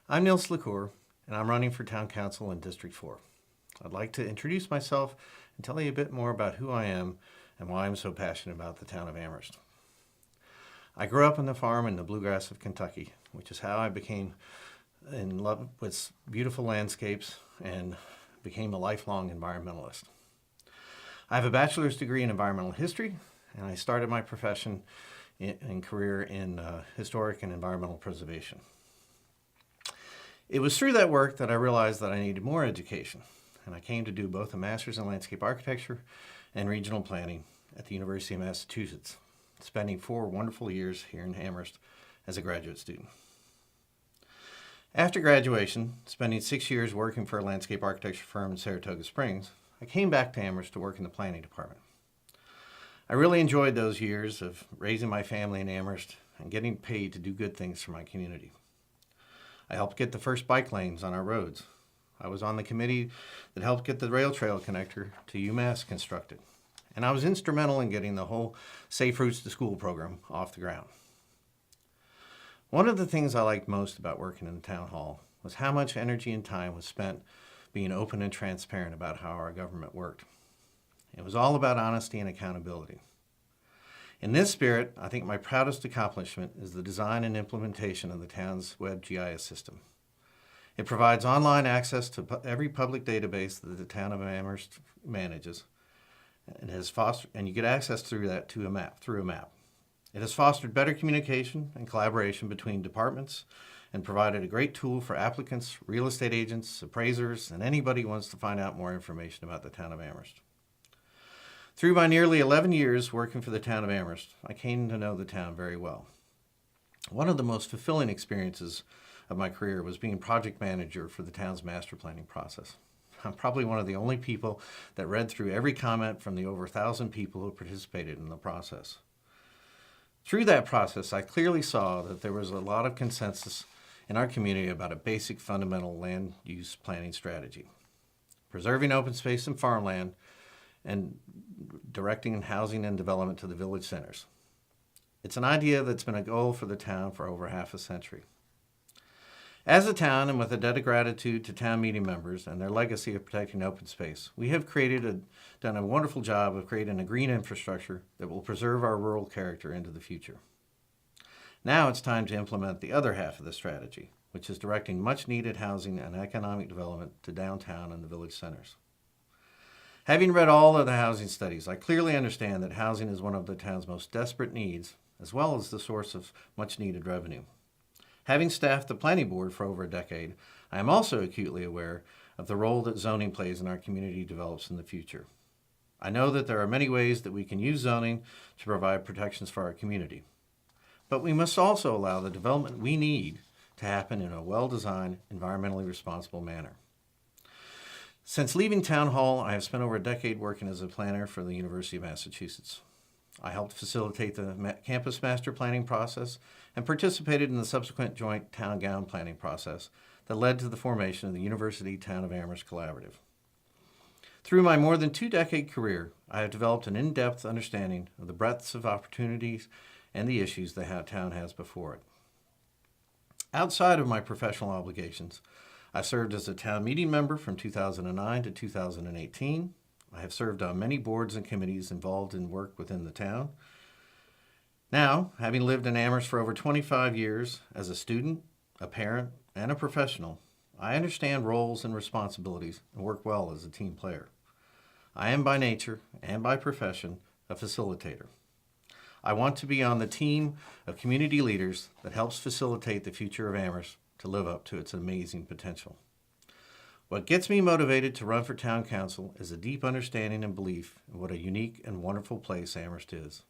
I'm Niels Lacour, and I'm running for Town Council in District 4. I'd like to introduce myself and tell you a bit more about who I am and why I'm so passionate about the town of Amherst. I grew up on the farm in the bluegrass of Kentucky, which is how I became in love with beautiful landscapes and became a lifelong environmentalist. I have a bachelor's degree in environmental history, and I started my profession and career in historic and environmental preservation. It was through that work that I realized that I needed more education, and I came to do both a master's in landscape architecture and regional planning at the University of Massachusetts, spending 4 wonderful years here in Amherst as a graduate student. After graduation, spending 6 years working for a landscape architecture firm in Saratoga Springs, I came back to Amherst to work in the planning department. I really enjoyed those years of raising my family in Amherst and getting paid to do good things for my community. I helped get the first bike lanes on our roads. I was on the committee that helped get the rail trail connector to UMass constructed. And I was instrumental in getting the whole Safe Routes to School program off the ground. One of the things I liked most about working in the town hall was how much energy and time was spent being open and transparent about how our government worked. It was all about honesty and accountability. In this spirit, I think my proudest accomplishment is the design and implementation of the town's web GIS system. It provides online access to every public database that the town of Amherst manages, and you get access through that to a map. It has fostered better communication and collaboration between departments and provided a great tool for applicants, real estate agents, appraisers, and anybody who wants to find out more information about the town of Amherst. Through my nearly 11 years working for the town of Amherst, I came to know the town very well. One of the most fulfilling experiences of my career was being project manager for the town's master planning process. I'm probably one of the only people that read through every comment from the over 1,000 people who participated in the process. Through that process, I clearly saw that there was a lot of consensus in our community about a basic fundamental land use planning strategy: preserving open space and farmland and directing housing and development to the village centers. It's an idea that's been a goal for the town for over half a century. As a town, and with a debt of gratitude to town meeting members and their legacy of protecting open space, we have done a wonderful job of creating a green infrastructure that will preserve our rural character into the future. Now it's time to implement the other half of the strategy, which is directing much needed housing and economic development to downtown and the village centers. Having read all of the housing studies, I clearly understand that housing is one of the town's most desperate needs, as well as the source of much needed revenue. Having staffed the planning board for over a decade, I am also acutely aware of the role that zoning plays in our community develops in the future. I know that there are many ways that we can use zoning to provide protections for our community, but we must also allow the development we need to happen in a well-designed, environmentally responsible manner. Since leaving Town Hall, I have spent over a decade working as a planner for the University of Massachusetts. I helped facilitate the campus master planning process and participated in the subsequent joint town-gown planning process that led to the formation of the University Town of Amherst Collaborative. Through my more than 2-decade career, I have developed an in-depth understanding of the breadths of opportunities and the issues the town has before it. Outside of my professional obligations, I served as a town meeting member from 2009 to 2018. I have served on many boards and committees involved in work within the town. Now, having lived in Amherst for over 25 years as a student, a parent, and a professional, I understand roles and responsibilities and work well as a team player. I am by nature and by profession a facilitator. I want to be on the team of community leaders that helps facilitate the future of Amherst to live up to its amazing potential. What gets me motivated to run for town council is a deep understanding and belief in what a unique and wonderful place Amherst is.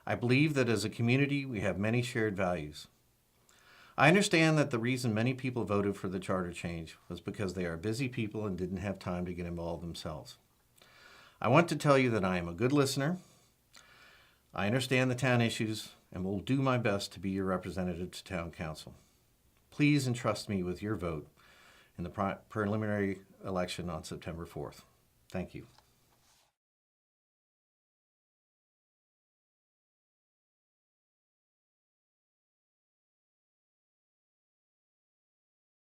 I believe that as a community we have many shared values. I understand that the reason many people voted for the charter change was because they are busy people and didn't have time to get involved themselves. I want to tell you that I am a good listener. I understand the town issues and will do my best to be your representative to town council. Please entrust me with your vote in the preliminary election on September 4th. Thank you.